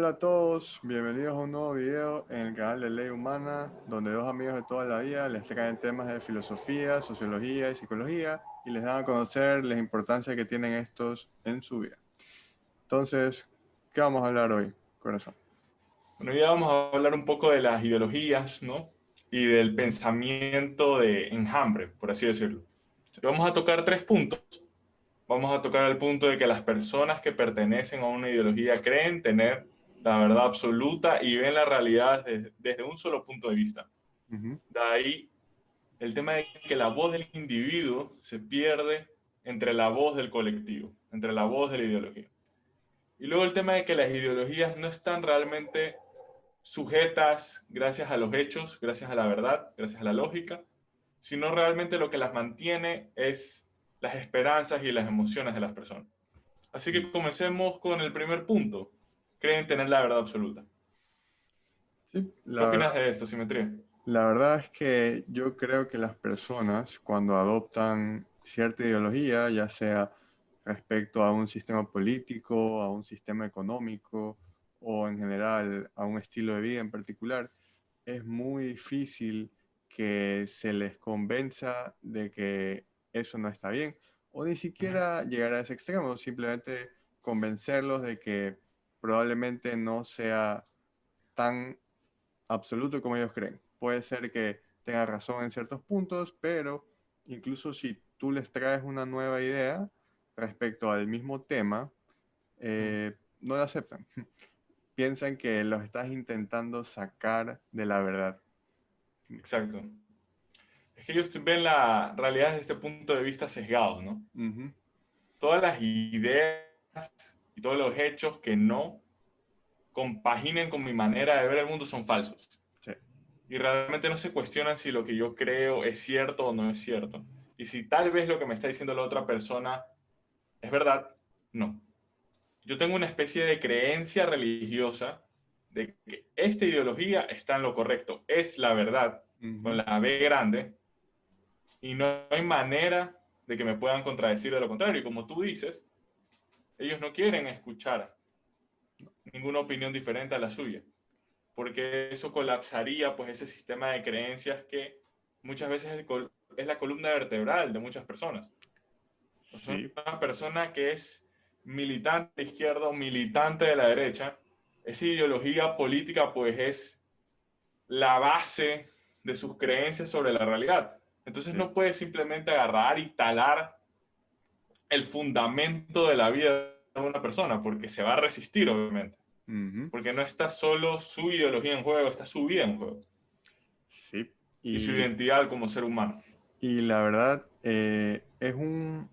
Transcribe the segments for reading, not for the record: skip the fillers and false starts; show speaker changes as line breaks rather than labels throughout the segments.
Hola a todos, bienvenidos a un nuevo video en el canal de Ley Humana, donde dos amigos de toda la vida les traen temas de filosofía, sociología y psicología y les dan a conocer la importancia que tienen estos en su vida. Entonces, ¿qué vamos a hablar hoy, corazón?
Bueno, hoy día vamos a hablar un poco de las ideologías, ¿no? Y del pensamiento de enjambre, por así decirlo. Y vamos a tocar tres puntos. Vamos a tocar el punto de que las personas que pertenecen a una ideología creen tener la verdad absoluta y ven la realidad desde un solo punto de vista.
Ujú.
De ahí el tema de que la voz del individuo se pierde entre la voz del colectivo, entre la voz de la ideología. Y luego el tema de que las ideologías no están realmente sujetas gracias a los hechos, gracias a la verdad, gracias a la lógica, sino realmente lo que las mantiene es las esperanzas y las emociones de las personas. Así que comencemos con el primer punto. Creen tener la verdad absoluta.
Sí,
¿Qué opinas de esto, Simetría?
la verdad es que yo creo que las personas cuando adoptan cierta ideología, ya sea respecto a un sistema político, a un sistema económico o en general a un estilo de vida en particular, es muy difícil que se les convenza de que eso no está bien o ni
Ujú.
siquiera llegar a ese extremo, simplemente convencerlos de que probablemente no sea tan absoluto como ellos creen. Puede ser que tenga razón en ciertos puntos, pero incluso si tú les traes una nueva idea respecto al mismo tema,
Mm.
no la aceptan. Piensan que los estás intentando sacar de la verdad.
Exacto. Es que ellos ven la realidad desde este punto de vista sesgado, ¿no?
Ujú.
Todas las ideas y todos los hechos que no compaginen con mi manera de ver el mundo son falsos.
Sí.
Y realmente no se cuestionan si lo que yo creo es cierto o no es cierto. Y si tal vez lo que me está diciendo la otra persona es verdad, no. Yo tengo una especie de creencia religiosa de que esta ideología está en lo correcto, es la verdad, con
Ujú.
la B grande, y no hay manera de que me puedan contradecir de lo contrario. Y como tú dices, ellos no quieren escuchar ninguna opinión diferente a la suya, porque eso colapsaría pues ese sistema de creencias que muchas veces es la columna vertebral de muchas personas. O sea,
Sí.
una persona que es militante de la izquierda o militante de la derecha, esa ideología política pues es la base de sus creencias sobre la realidad. Entonces
Sí.
no puede simplemente agarrar y talar el fundamento de la vida de una persona, porque se va a resistir, obviamente.
Ujú.
Porque no está solo su ideología en juego, está su vida en juego.
Sí.
Y su
Y
identidad como ser humano.
Y la verdad, es un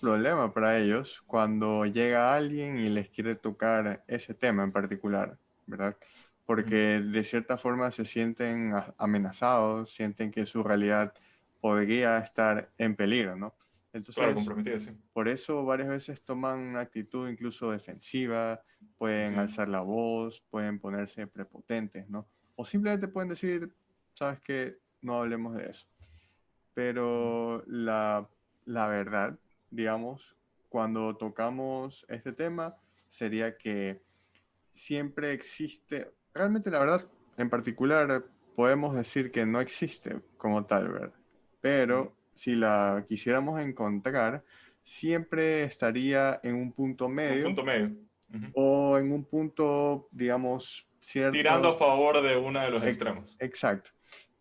problema para ellos cuando llega alguien y les quiere tocar ese tema en particular, ¿verdad? Porque
Mm.
de cierta forma se sienten amenazados, sienten que su realidad podría estar en peligro, ¿no?
Claro,
Entonces,
comprometido, sí.
por eso varias veces toman una actitud incluso defensiva, pueden
Sí.
alzar la voz, pueden ponerse prepotentes, ¿no? O simplemente pueden decir, ¿sabes qué? No hablemos de eso. Pero la verdad, digamos, cuando tocamos este tema, sería que siempre existe, realmente la verdad, en particular, podemos decir que no existe como tal, ¿verdad?
Mm.
Pero si la quisiéramos encontrar, siempre estaría en un punto
En un
medio
punto medio. Ujú.
o en un punto, digamos,
Tirando a
cierto.
favor de uno de los extremos.
Exacto,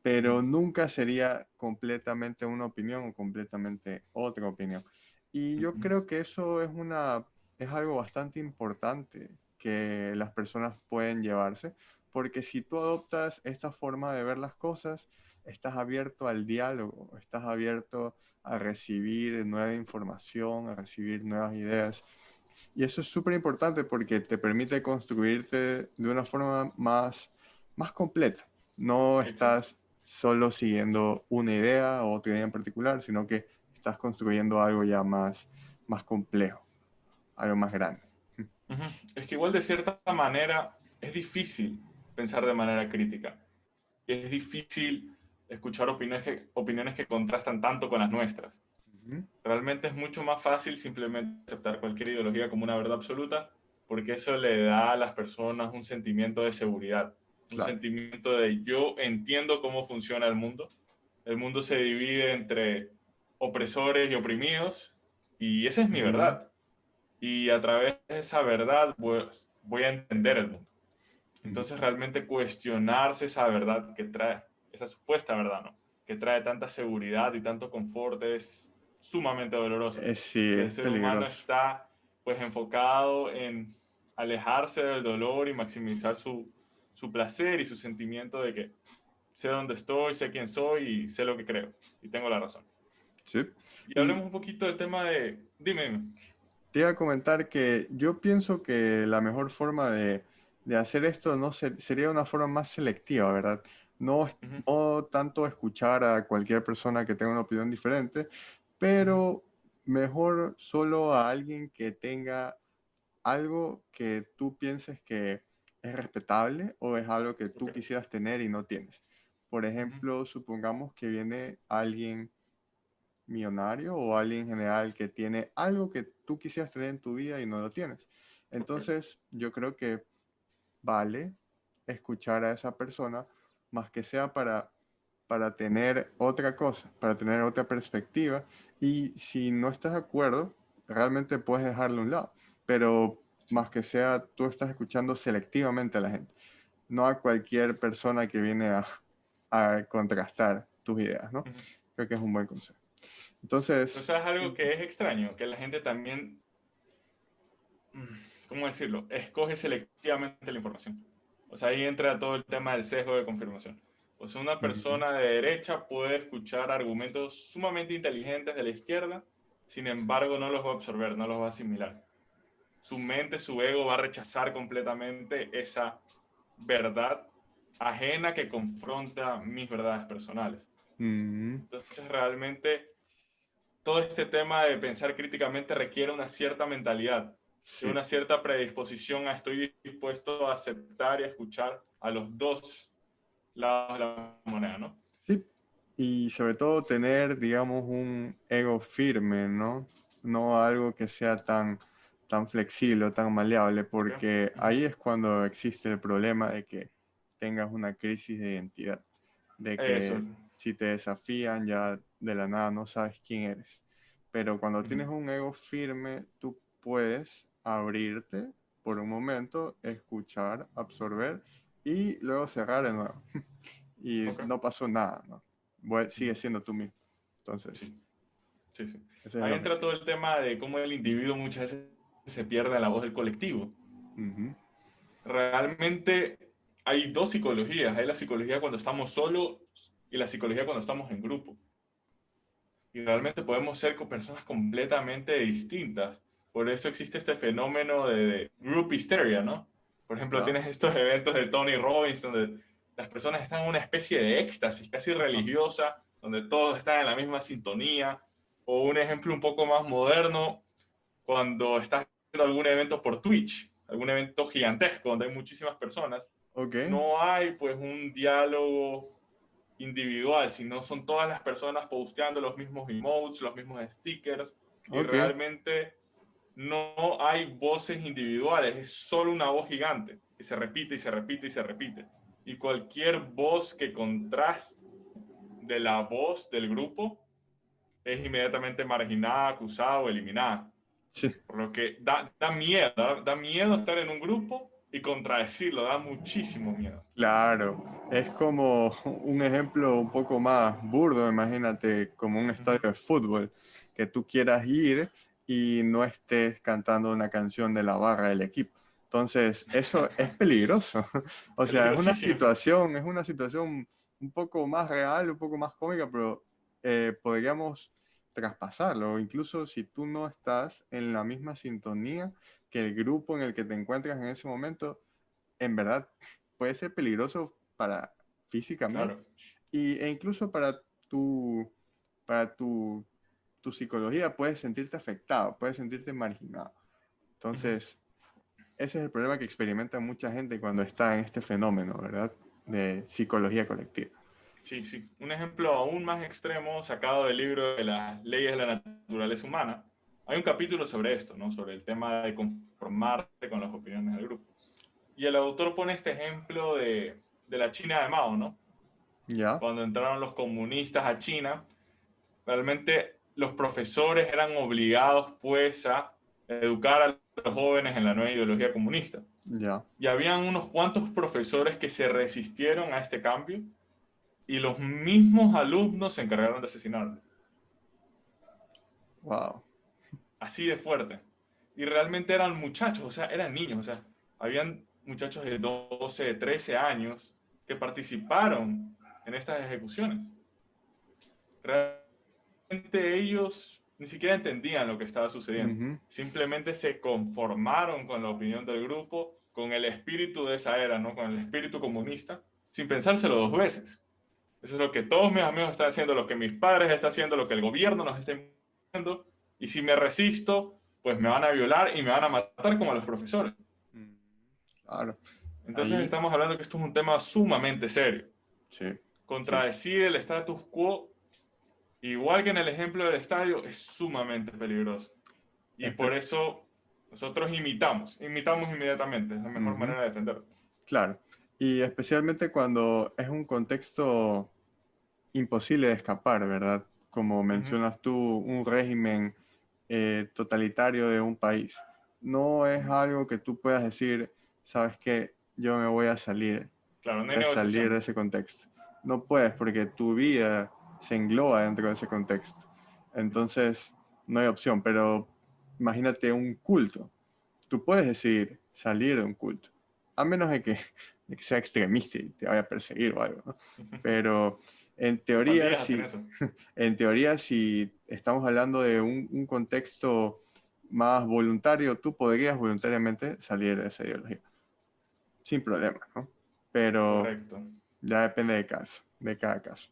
pero
Mm.
nunca sería completamente una opinión o completamente otra opinión. Y yo
Ujú.
creo que eso es algo bastante importante que las personas pueden llevarse, porque si tú adoptas esta forma de ver las cosas, estás abierto al diálogo, estás abierto a recibir nueva información, a recibir nuevas ideas. Y eso es súper importante porque te permite construirte de una forma más completa. No
Exacto.
estás solo siguiendo una idea o otra idea en particular, sino que estás construyendo algo ya más complejo, algo más grande.
Ujú. Es que igual de cierta manera es difícil pensar de manera crítica. Y es difícil escuchar opiniones que contrastan tanto con las nuestras.
Ujú.
Realmente es mucho más fácil simplemente aceptar cualquier ideología como una verdad absoluta porque eso le da a las personas un sentimiento de seguridad, un
Claro.
sentimiento de yo entiendo cómo funciona el mundo. El mundo se divide entre opresores y oprimidos, y esa es mi
Ujú.
verdad. Y a través de esa verdad, pues, voy a entender el mundo.
Ujú.
Entonces, realmente cuestionarse esa verdad que trae, esa supuesta verdad, ¿no? Que trae tanta seguridad y tanto confort es sumamente doloroso.
Sí,
Porque el
es
ser humano
peligroso.
está, pues, enfocado en alejarse del dolor y maximizar su placer y su sentimiento de que sé dónde estoy, sé quién soy y sé lo que creo. Y tengo la razón.
Sí.
Y
Y
hablemos un poquito del tema de... Dime.
te iba a comentar que yo pienso que la mejor forma de hacer esto no sería una forma más selectiva, ¿verdad? No,
Ujú,
no tanto escuchar a cualquier persona que tenga una opinión diferente,
ujú,
pero mejor solo a alguien que tenga algo que tú pienses que es respetable o es algo que
ok,
tú quisieras tener y no tienes. Por
ujú,
ejemplo, supongamos que viene alguien millonario o alguien en general que tiene algo que tú quisieras tener en tu vida y no lo tienes.
ok,
Entonces, yo creo que vale escuchar a esa persona más que sea para tener otra cosa, para tener otra perspectiva. Y si no estás de acuerdo, realmente puedes dejarlo a un lado. Pero
sí,
más que sea, tú estás escuchando selectivamente a la gente, no a cualquier persona que viene a contrastar tus ideas, ¿no?
ujú.
Creo que es un buen consejo.
Pero
Entonces,
sabes algo que es extraño, que la gente también, ¿cómo decirlo? Escoge selectivamente la información. O sea, ahí entra todo el tema del sesgo de confirmación. O sea, una
ujú,
persona de derecha puede escuchar argumentos sumamente inteligentes de la izquierda, sin embargo no los va a absorber, no los va a asimilar. Su mente, su ego va a rechazar completamente esa verdad ajena que confronta mis verdades personales.
ujú,
Entonces, realmente todo este tema de pensar críticamente requiere una cierta mentalidad y
sí,
una cierta predisposición a estoy dispuesto a aceptar y a escuchar a los dos lados de la moneda, ¿no?
sí. Y sobre todo tener, digamos, un ego firme, ¿no? No algo que sea tan flexible o tan maleable,
¿Ok?
porque
Ujú.
ahí es cuando existe el problema de que tengas una crisis de identidad, de
Eso.
que si te desafían ya de la nada no sabes quién eres. Pero cuando
Ujú.
tienes un ego firme, tú puedes abrirte por un momento, escuchar, absorber y luego cerrar de nuevo. Y
Ok.
no pasó nada, ¿no? Sigue
Ujú.
siendo tú mismo. Entonces,
Sí, sí, sí.
ese es el
Ahí entra todo
objetivo.
el tema de cómo el individuo muchas veces se pierde en la voz del colectivo.
Ujú.
Realmente hay dos psicologías. Hay la psicología cuando estamos solos y la psicología cuando estamos en grupo. Y realmente podemos ser con personas completamente distintas. Por eso existe este fenómeno de group hysteria, ¿no? Por ejemplo,
¿Ya?
tienes estos eventos de Tony Robbins donde las personas están en una especie de éxtasis casi
Ajá.
religiosa, donde todos están en la misma sintonía. O un ejemplo un poco más moderno, cuando estás viendo algún evento por Twitch, algún evento gigantesco donde hay muchísimas personas,
Ok,
no hay pues un diálogo individual, sino son todas las personas posteando los mismos emotes, los mismos stickers, y
ok.
realmente no hay voces individuales, es solo una voz gigante que se repite y se repite y se repite. Y cualquier voz que contraste de la voz del grupo es inmediatamente marginada, acusada o eliminada.
Sí,
Por lo que da miedo, da miedo estar en un grupo y contradecirlo, da muchísimo miedo.
claro. Es como un ejemplo un poco más burdo, imagínate, como un
Uh -huh.
estadio de fútbol, que tú quieras ir y no estés cantando una canción de la barra del equipo. Entonces, eso es peligroso. O sea,
Peligrosísimo.
es una situación un poco más real, un poco más cómica, pero podríamos traspasarlo. Incluso si tú no estás en la misma sintonía que el grupo en el que te encuentras en ese momento, en verdad puede ser peligroso para físicamente
Claro.
e incluso para tu psicología puedes sentirte afectado, puedes sentirte marginado.
Uh -huh.
Entonces, ese es el problema que experimenta mucha gente cuando está en este fenómeno, ¿verdad? De psicología colectiva.
Sí, sí. Un ejemplo aún más extremo sacado del libro de las leyes de la naturaleza humana Hay un capítulo sobre esto, ¿no? Sobre el tema de conformarte con las opiniones del grupo. Y el autor pone este ejemplo de la China de Mao, ¿no?
Ya,
Cuando entraron los comunistas a China, realmente los profesores eran obligados pues a educar a los jóvenes en la nueva ideología comunista.
ya,
Y habían unos cuantos profesores que se resistieron a este cambio y los mismos alumnos se encargaron de asesinarlos.
wow.
Así de fuerte. Y realmente eran muchachos, o sea, eran niños, o sea, habían muchachos de 12, de 13 años que participaron en estas ejecuciones. Realmente ellos ni siquiera entendían lo que estaba sucediendo.
Ujú.
Simplemente se conformaron con la opinión del grupo, con el espíritu de esa era, ¿no? Con el espíritu comunista, sin pensárselo dos veces. Eso es lo que todos mis amigos están haciendo, lo que mis padres están haciendo, lo que el gobierno nos está imponiendo. Y si me resisto, pues me van a violar y me van a matar como a los profesores.
Mm, claro,
Entonces
ahí,
estamos hablando que esto es un tema sumamente serio.
sí, sí, sí.
Contradecir el status quo, igual que en el ejemplo del estadio, es sumamente peligroso. Y por
Espe-
eso nosotros imitamos inmediatamente, es la mejor
Ujú,
manera de defender.
claro, y especialmente cuando es un contexto imposible de escapar, ¿verdad? Como
Uh -huh.
mencionas tú, un régimen totalitario de un país. No es algo que tú puedas decir, sabes que yo me
Claro, no hay
voy a salir de
negociación.
ese contexto. No puedes porque tu vida se engloba dentro de ese contexto. Entonces, no hay opción, pero imagínate un culto. Tú puedes decidir salir de un culto, a menos de que sea extremista y te vaya a perseguir o algo, ¿no? Pero en
Las
teoría,
pandillas hacen
si,
eso.
en teoría, si estamos hablando de un contexto más voluntario, tú podrías voluntariamente salir de esa ideología, sin problema, ¿no? Pero
Correcto.
ya depende de cada caso.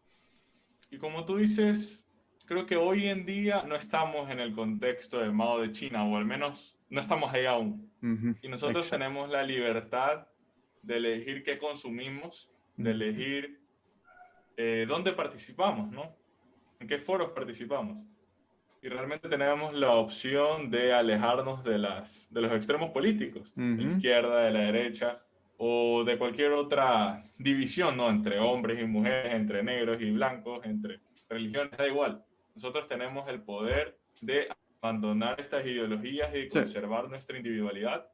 Y como tú dices, creo que hoy en día no estamos en el contexto del Mao de China, o al menos no estamos ahí aún.
Ujú,
Y nosotros
exacto.
tenemos la libertad de elegir qué consumimos, de
Ujú,
elegir dónde participamos, ¿no? En qué foros participamos. Y realmente tenemos la opción de alejarnos de los extremos políticos, de la
ujú,
izquierda, de la derecha, o de cualquier otra división, ¿no? Entre hombres y mujeres, entre negros y blancos, entre religiones, da igual. Nosotros tenemos el poder de abandonar estas ideologías y de
sí,
conservar nuestra individualidad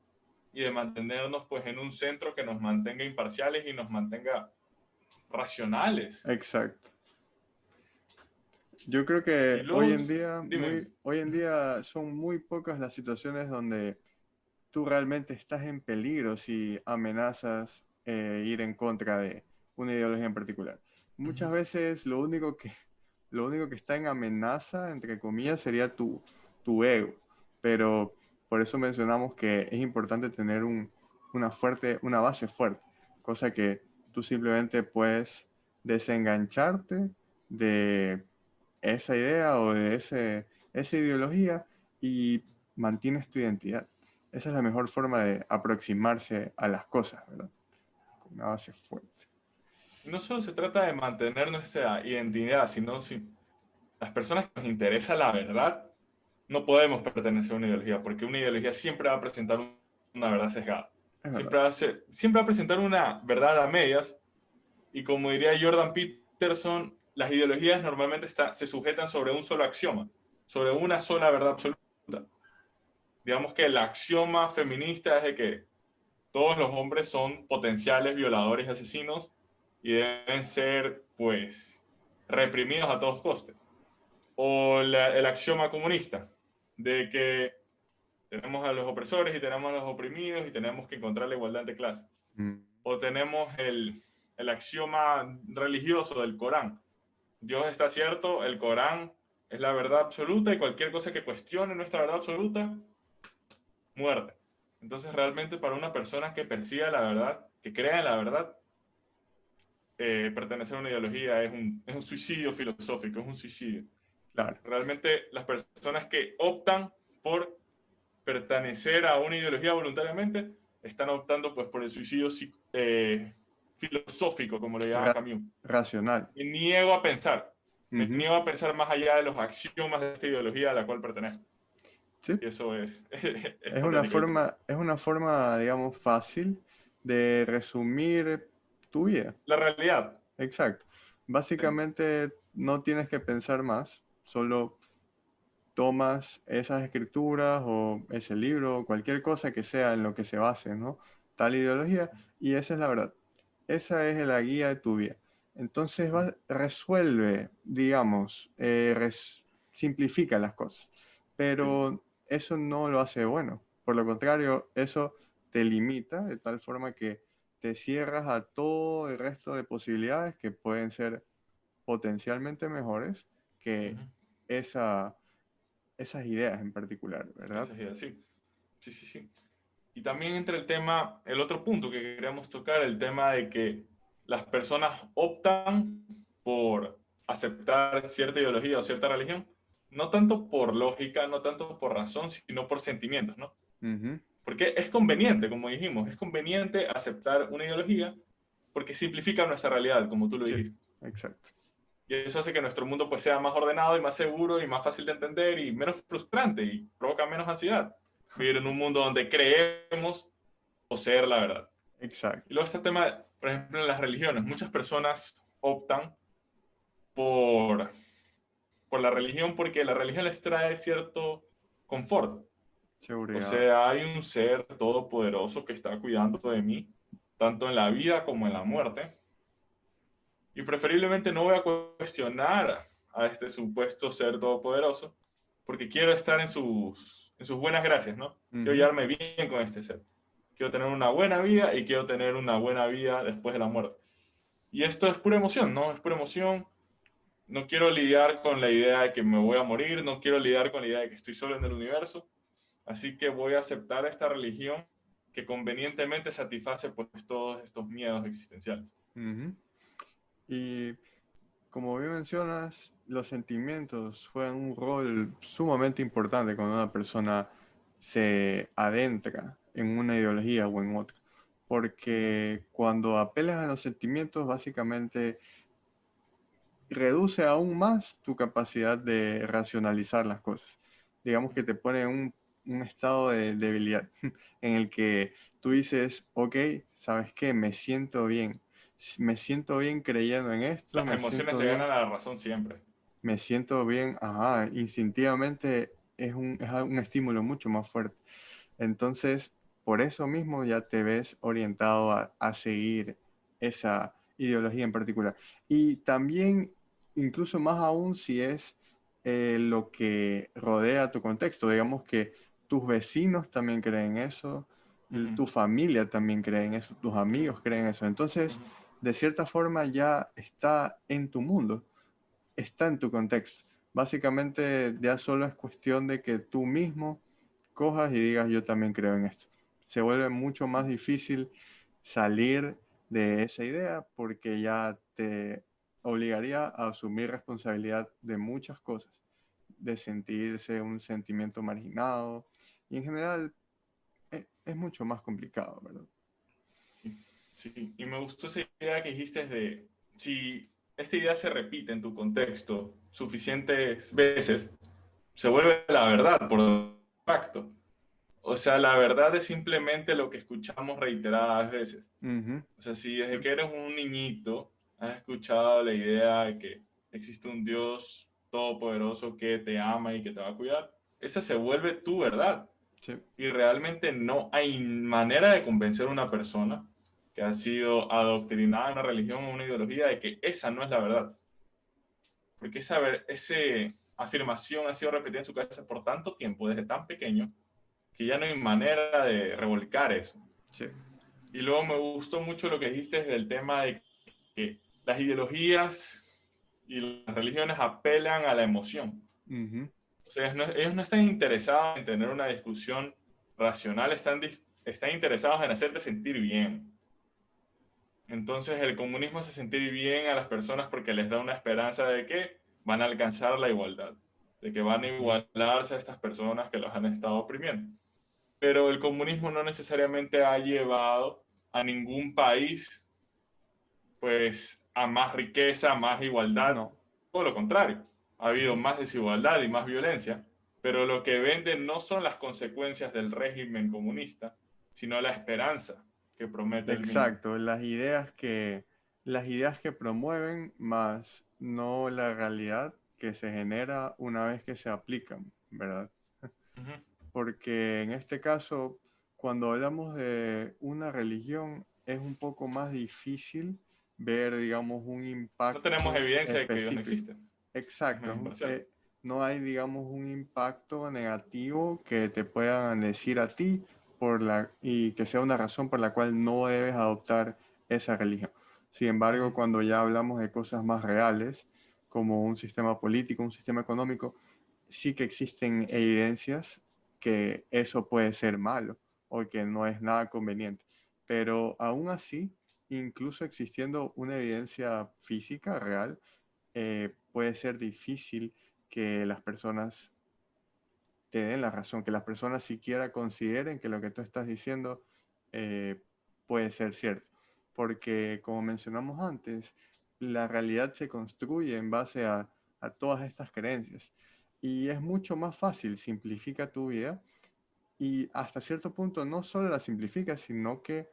y de mantenernos pues en un centro que nos mantenga imparciales y nos mantenga racionales.
exacto. Yo creo
Y
que
luego, dime,
hoy en día son muy pocas las situaciones donde tú realmente estás en peligro si amenazas ir en contra de una ideología en particular. Muchas veces lo único que está en amenaza, entre comillas, sería tu ego. Pero por eso mencionamos que es importante tener una base fuerte, cosa que tú simplemente puedes desengancharte de esa idea o de esa ideología y mantienes tu identidad. Esa es la mejor forma de aproximarse a las cosas, ¿verdad? Con una base fuerte.
no solo se trata de mantener nuestra identidad, sino si las personas que nos interesa la verdad, no podemos pertenecer a una ideología, porque una ideología siempre va a presentar una verdad sesgada.
Es verdad.
Siempre va a presentar una verdad a medias, y como diría Jordan Peterson, las ideologías normalmente se sujetan sobre un solo axioma, sobre una sola verdad absoluta. Digamos que el axioma feminista es de que todos los hombres son potenciales violadores y asesinos y deben ser, pues, reprimidos a todos costes. O el axioma comunista de que tenemos a los opresores y tenemos a los oprimidos y tenemos que encontrar la igualdad entre clases.
Mm,
O tenemos el axioma religioso del Corán. Dios está cierto, el Corán es la verdad absoluta y cualquier cosa que cuestione nuestra verdad absoluta, muerte. Entonces realmente para una persona que persiga la verdad, que crea en la verdad, pertenecer a una ideología es un suicidio filosófico, es un suicidio.
claro,
Realmente las personas que optan por pertenecer a una ideología voluntariamente están optando pues por el suicidio filosófico, como le llama
ra-
Camus.
racional.
Me niego a pensar, me
Ujú,
niego a pensar más allá de los axiomas de esta ideología a la cual pertenezco.
Sí,
Y eso es
es una forma, digamos, fácil de resumir tu vida.
la realidad.
Exacto.
Sí.
Básicamente no tienes que pensar más, solo tomas esas escrituras o ese libro o cualquier cosa que sea en lo que se base, ¿no? Tal ideología, y esa es la verdad. Esa es la guía de tu vida. Entonces resuelve, digamos, simplifica las cosas,
Sí.
pero eso no lo hace bueno. Por lo contrario, eso te limita de tal forma que te cierras a todo el resto de posibilidades que pueden ser potencialmente mejores que
Ujú.
esa, esas ideas en particular, ¿verdad?
Esa es idea, sí. Sí, sí, sí. Y también entra el tema, el otro punto que queríamos tocar, el tema de que las personas optan por aceptar cierta ideología o cierta religión, no tanto por lógica, no tanto por razón, sino por sentimientos, ¿no?
Ujú.
Porque es conveniente, como dijimos, es conveniente aceptar una ideología porque simplifica nuestra realidad, como tú lo
Sí,
dijiste.
exacto.
Y eso hace que nuestro mundo pues sea más ordenado y más seguro y más fácil de entender y menos frustrante y provoca menos ansiedad. Vivir en un mundo donde creemos poseer la verdad. Y
Exacto.
luego este tema, por ejemplo, en las religiones. Muchas personas optan por, por la religión porque la religión les trae cierto confort. O
Seguridad.
sea, hay un ser todopoderoso que está cuidando de mí, tanto en la vida como en la muerte. Y preferiblemente no voy a cuestionar a este supuesto ser todopoderoso porque quiero estar en sus buenas gracias, ¿no? Quiero
Ujú.
llevarme bien con este ser. Quiero tener una buena vida y quiero tener una buena vida después de la muerte. Y esto es pura emoción, ¿no? Es pura emoción. No quiero lidiar con la idea de que me voy a morir, no quiero lidiar con la idea de que estoy solo en el universo. Así que voy a aceptar esta religión que convenientemente satisface pues todos estos miedos existenciales.
Ujú. Y como bien mencionas, los sentimientos juegan un rol sumamente importante cuando una persona se adentra en una ideología o en otra. Porque cuando apelas a los sentimientos, básicamente reduce aún más tu capacidad de racionalizar las cosas. Digamos que te pone en un estado de debilidad en el que tú dices, ok, ¿sabes qué? Me siento bien creyendo en esto,
Las emociones le ganan a la razón siempre.
me siento bien, ajá, instintivamente es un estímulo mucho más fuerte. Entonces, por eso mismo ya te ves orientado a seguir esa ideología en particular. Y también, incluso más aún si es lo que rodea tu contexto. Digamos que tus vecinos también creen eso,
Ujú,
tu familia también cree en eso, tus amigos creen eso. Entonces,
ujú.
de cierta forma ya está en tu mundo, está en tu contexto. Básicamente ya solo es cuestión de que tú mismo cojas y digas yo también creo en esto. Se vuelve mucho más difícil salir de esa idea porque ya te obligaría a asumir responsabilidad de muchas cosas, de sentirse un sentimiento marginado y en general es mucho más complicado, ¿verdad?
Sí, sí. Y me gustó esa idea que dijiste de si esta idea se repite en tu contexto suficientes veces, se vuelve la verdad por facto. O sea, la verdad es simplemente lo que escuchamos reiteradas veces.
Ujú.
O sea, si desde que eres un niñito has escuchado la idea de que existe un Dios todopoderoso que te ama y que te va a cuidar, esa se vuelve tu verdad.
Sí.
Y realmente no hay manera de convencer a una persona que ha sido adoctrinada en una religión o una ideología de que esa no es la verdad. Porque esa afirmación ha sido repetida en su cabeza por tanto tiempo, desde tan pequeño, que ya no hay manera de revolcar eso.
Sí.
Y luego me gustó mucho lo que dijiste del tema de que las ideologías y las religiones apelan a la emoción.
Ujú.
O sea, ellos no están interesados en tener una discusión racional, están interesados en hacerte sentir bien. Entonces el comunismo hace sentir bien a las personas porque les da una esperanza de que van a alcanzar la igualdad, de que van a
Ujú.
igualarse a estas personas que los han estado oprimiendo. Pero el comunismo no necesariamente ha llevado a ningún país pues a más riqueza, más igualdad,
No.
todo lo contrario. Ha habido
Ujú.
más desigualdad y más violencia. pero lo que venden no son las consecuencias del régimen comunista, sino la esperanza que promete el mismo.
Exacto, las ideas que promueven, más no la realidad que se genera una vez que se aplican, ¿verdad?
Ujú.
Porque en este caso, cuando hablamos de una religión, es un poco más difícil ver, digamos, un
No tenemos
impacto
evidencia de que Dios no
específico.
existe, es
Exacto,
más imparcial.
no hay, digamos, un impacto negativo que te puedan decir a ti y que sea una razón por la cual no debes adoptar esa religión. Sin embargo,
Ujú.
cuando ya hablamos de cosas más reales, como un sistema político, un sistema económico, sí que existen evidencias que eso puede ser malo o que no es nada conveniente. Pero aún así, incluso existiendo una evidencia física real, puede ser difícil que las personas te den la razón, que las personas siquiera consideren que lo que tú estás diciendo eh, puede ser cierto. Porque como mencionamos antes, la realidad se construye en base a todas estas creencias. Y es mucho más fácil, simplifica tu vida y hasta cierto punto no solo la simplifica, sino que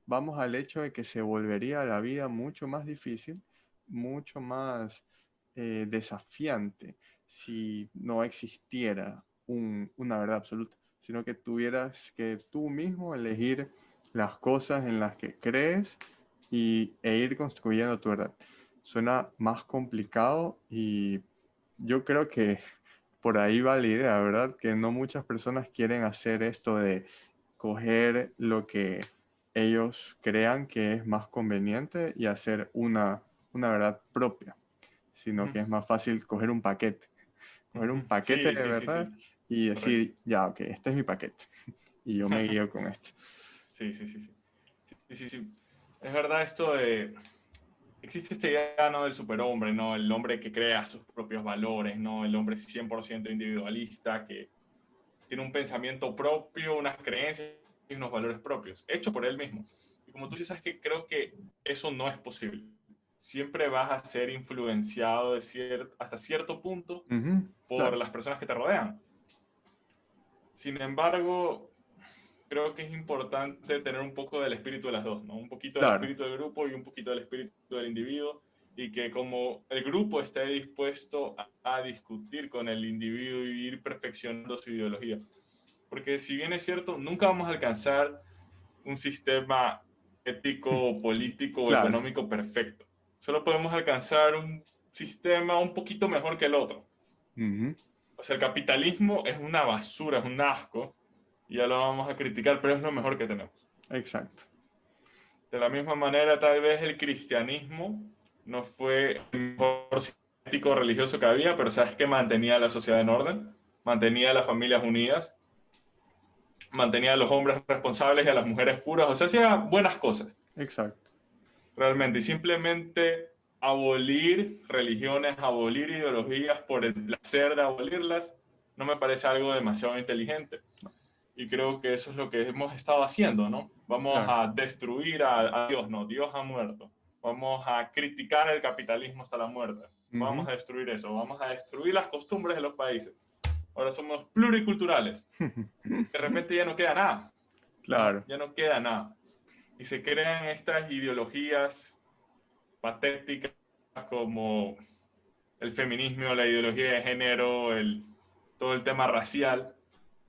vamos al hecho de que se volvería la vida mucho más difícil, mucho más desafiante si no existiera una verdad absoluta, sino que tuvieras que tú mismo elegir las cosas en las que crees e ir construyendo tu verdad. Suena más complicado y yo creo que por ahí va la idea, ¿verdad? Que no muchas personas quieren hacer esto de coger lo que ellos crean que es más conveniente y hacer una verdad propia, sino
Ujú.
que es más fácil coger un
Ujú.
paquete
Sí,
de
sí, sí,
verdad
sí,
y
correcto.
decir, ya, ok, este es mi paquete y yo me guío con esto.
Sí, sí, sí, sí. Sí, sí, sí. Es verdad esto de... Existe esta idea, ¿no? Del superhombre, ¿no? El hombre que crea sus propios valores, ¿no? El hombre 100% individualista, que tiene un pensamiento propio, unas creencias y unos valores propios, hecho por él mismo. Y como tú dices, que creo que eso no es posible. Siempre vas a ser influenciado hasta cierto punto
Ujú,
por
claro,
las personas que te rodean. Sin embargo, creo que es importante tener un poco del espíritu de las dos, ¿no? Un poquito del
claro,
espíritu del grupo y un poquito del espíritu del individuo, y que como el grupo esté dispuesto a discutir con el individuo y ir perfeccionando su ideología. Porque si bien es cierto, nunca vamos a alcanzar un sistema ético, político o
claro.
económico perfecto. Solo podemos alcanzar un sistema un poquito mejor que el otro.
Ujú,
O sea, el capitalismo es una basura, es un asco, y ya lo vamos a criticar, pero es lo mejor que tenemos.
exacto.
De la misma manera, tal vez el cristianismo no fue el mejor ético religioso que había, pero sabes que mantenía la sociedad en orden, mantenía las familias unidas, mantenía a los hombres responsables y a las mujeres puras, o sea, hacía buenas cosas,
Exacto.
realmente. Y simplemente abolir religiones, abolir ideologías por el placer de abolirlas, no me parece algo demasiado inteligente. Y creo que eso es lo que hemos estado haciendo, ¿no? Vamos
Claro.
a destruir a Dios, no, Dios ha muerto. Vamos a criticar el capitalismo hasta la muerte. Vamos
Ujú.
a destruir eso, vamos a destruir las costumbres de los países. Ahora somos pluriculturales. De repente ya no queda nada, ¿no?
Claro.
Ya no queda nada. Y se crean estas ideologías patéticas como el feminismo, la ideología de género, todo el tema racial,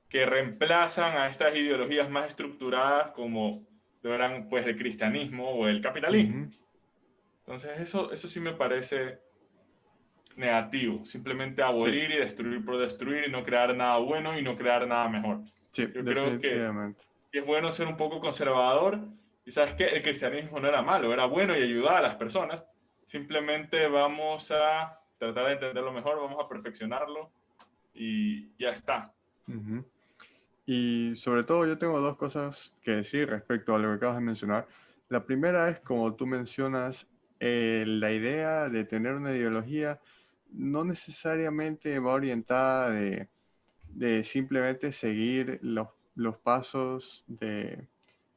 que reemplazan a estas ideologías más estructuradas como lo eran pues el cristianismo o el capitalismo.
Ujú.
Entonces eso sí me parece negativo, simplemente
Sí,
abolir y destruir por destruir y no crear nada bueno y no crear nada mejor.
sí,
Yo creo que
definitivamente.
es bueno ser un poco conservador y sabes que el cristianismo no era malo, era bueno y ayudaba a las personas. Simplemente vamos a tratar de entenderlo mejor, vamos a perfeccionarlo y ya está.
Ujú. Y sobre todo yo tengo dos cosas que decir respecto a lo que acabas de mencionar. La primera es, como tú mencionas, la idea de tener una ideología no necesariamente va orientada de simplemente seguir los pasos de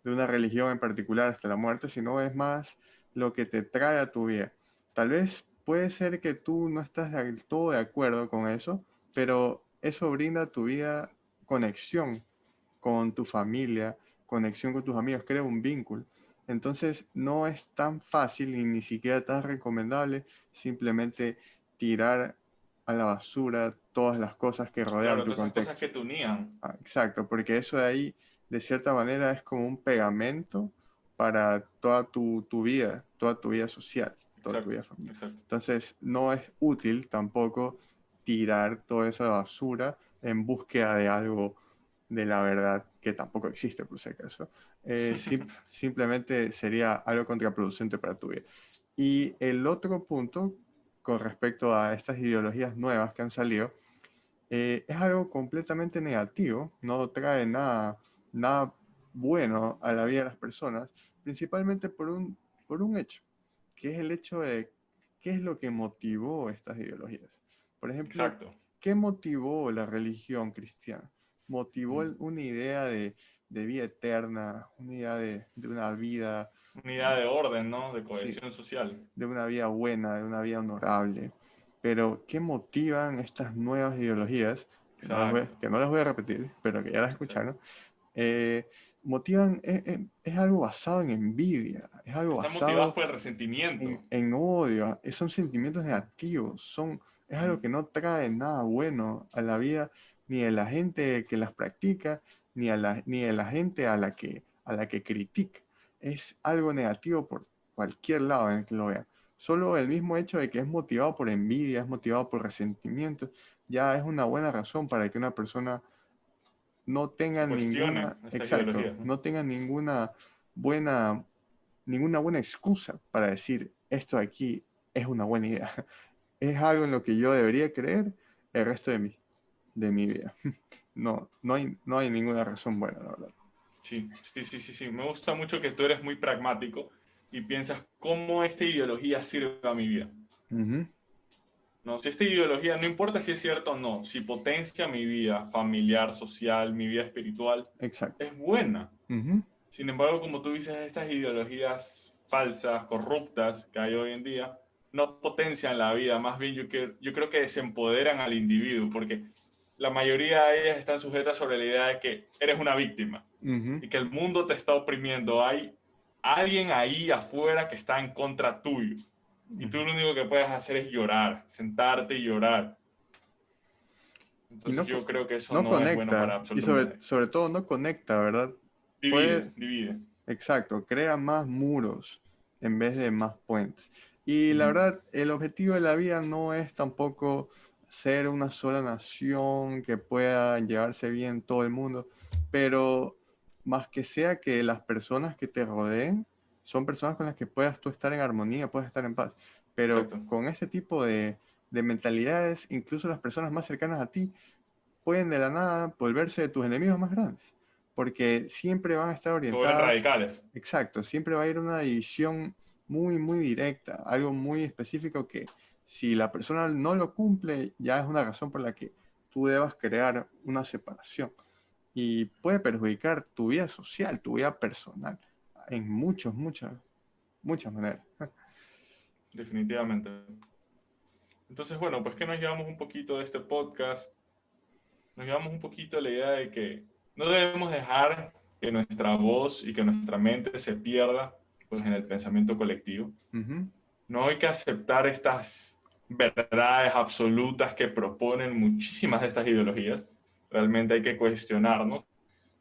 una religión en particular hasta la muerte, sino es más lo que te trae a tu vida. Tal vez puede ser que tú no estás del todo de acuerdo con eso, pero eso brinda a tu vida conexión con tu familia, conexión con tus amigos, crea un vínculo. Entonces no es tan fácil y ni siquiera tan recomendable simplemente tirar a la basura todas las cosas que rodean
Claro,
tu
todas esas cosas
contexto.
que te unían.
Exacto, porque eso de ahí, de cierta manera, es como un pegamento para toda toda tu vida social, toda tu
Exacto,
vida familiar.
exacto.
Entonces, no es útil tampoco tirar toda esa basura en búsqueda de algo de la verdad que tampoco existe, por si acaso. Simplemente sería algo contraproducente para tu vida. Y el otro punto, con respecto a estas ideologías nuevas que han salido, es algo completamente negativo, no trae nada bueno a la vida de las personas, principalmente por un hecho, que es el hecho de qué es lo que motivó estas ideologías. Por ejemplo,
Exacto.
¿qué motivó la religión cristiana? Motivó
Mm.
una idea de vida eterna, una idea de una vida,
Una idea de orden, ¿no? De
sí,
cohesión social.
de una vida buena, de una vida honorable. Pero, ¿qué motivan estas nuevas ideologías?
Exacto,
Que no las voy a repetir, pero que ya las
exacto.
escucharon. Motivan, es algo basado en envidia, es algo
Están motivadas
basado
por el resentimiento.
en odio, son sentimientos
Mm,
negativos, es algo
mm.
que no trae nada bueno a la vida, ni de la gente que las practica, ni de la gente a la que critica. Es algo negativo por cualquier lado en el que lo vean. Solo el mismo hecho de que es motivado por envidia, es motivado por resentimiento, ya es una buena razón para que una persona no
Se
tenga
cuestionen
ninguna,
estas
exacto,
ideologías, ¿no?
no tenga buena, ninguna buena excusa para decir esto de aquí es una buena idea. Es algo en lo que yo debería creer el resto de mi vida. No hay ninguna razón buena, la verdad.
Sí, sí, sí, sí, sí. Me gusta mucho que tú eres muy pragmático y piensas cómo esta ideología sirve a mi vida.
Ujú,
No, si esta ideología, no importa si es cierto o no, si potencia mi vida familiar, social, mi vida espiritual,
exacto.
es buena.
Ujú,
Sin embargo, como tú dices, estas ideologías falsas, corruptas que hay hoy en día, no potencian la vida, más bien yo creo que desempoderan al individuo, porque la mayoría de ellas están sujetas sobre la idea de que eres una víctima
ujú,
y que el mundo te está oprimiendo. Hay alguien ahí afuera que está en contra tuyo. Y tú
ujú.
lo único que puedes hacer es llorar, sentarte y llorar.
Y
Entonces yo creo que eso
no
no es bueno para
conecta, y
absolutamente nadie.
sobre todo no conecta, ¿verdad? Puede,
Divide, divide.
exacto, crea más muros en vez de más puentes. Y la
Mm,
verdad, el objetivo de la vida no es tampoco ser una sola nación que pueda llevarse bien todo el mundo, pero más que sea que las personas que te rodeen son personas con las que puedas tú estar en armonía, puedas estar en paz. Pero
exacto.
con este tipo de mentalidades, incluso las personas más cercanas a ti pueden de la nada volverse tus enemigos más grandes, porque siempre van a estar
Se vuelven
orientadas,
radicales.
exacto, siempre va a ir una división muy directa, algo muy específico que si la persona no lo cumple, ya es una razón por la que tú debas crear una separación y puede perjudicar tu vida social, tu vida personal, en muchas maneras.
Definitivamente. Entonces, bueno, pues que nos llevamos un poquito de este podcast, nos llevamos un poquito de la idea de que no debemos dejar que nuestra voz y que nuestra mente se pierda pues, en el pensamiento colectivo.
Ujú,
No hay que aceptar estas verdades absolutas que proponen muchísimas de estas ideologías. Realmente hay que cuestionarnos.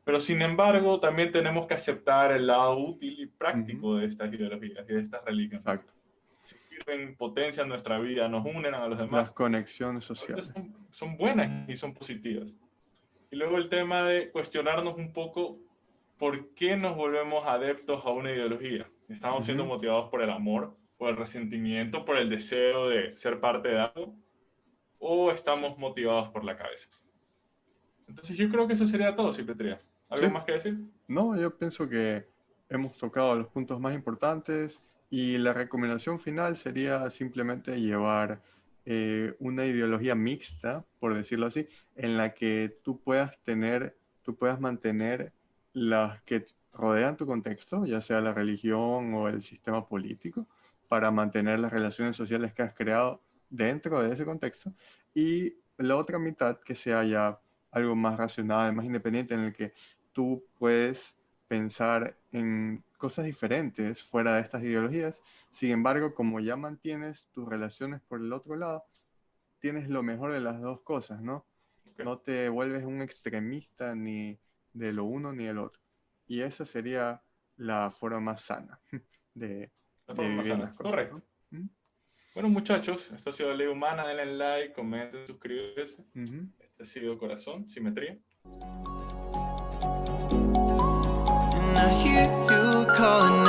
Pero sin embargo, también tenemos que aceptar el lado útil y
ujú,
práctico de estas ideologías y de estas religiones.
exacto.
Sirven, potencian nuestra vida, nos unen a los
Las
demás.
conexiones
Realmente
sociales.
son buenas y son positivas. Y luego el tema de cuestionarnos un poco por qué nos volvemos adeptos a una ideología. ¿Estamos siendo
Ujú,
motivados por el amor, por el resentimiento, por el deseo de ser parte de algo? ¿O estamos motivados por la cabeza? Entonces yo creo que eso sería todo, Cipetria. ¿Algo
sí.
más que decir?
No, yo pienso que hemos tocado los puntos más importantes y la recomendación final sería simplemente llevar una ideología mixta, por decirlo así, en la que tú puedas mantener las que rodean tu contexto, ya sea la religión o el sistema político, para mantener las relaciones sociales que has creado dentro de ese contexto y la otra mitad que sea ya algo más racional, más independiente, en el que tú puedes pensar en cosas diferentes fuera de estas ideologías. Sin embargo, como ya mantienes tus relaciones por el otro lado, tienes lo mejor de las dos cosas, ¿no?
Ok.
No te vuelves un extremista ni de lo uno ni del otro. Y esa sería la forma más sana de,
De
de
forma más
vivir
sana.
las cosas,
Correcto.
¿no? ¿Mm?
Bueno, muchachos, esto ha sido Ley Humana. Denle like, comenten, suscríbanse.
Ujú.
Este ha sido Corazón, Simetría.
And I hear you calling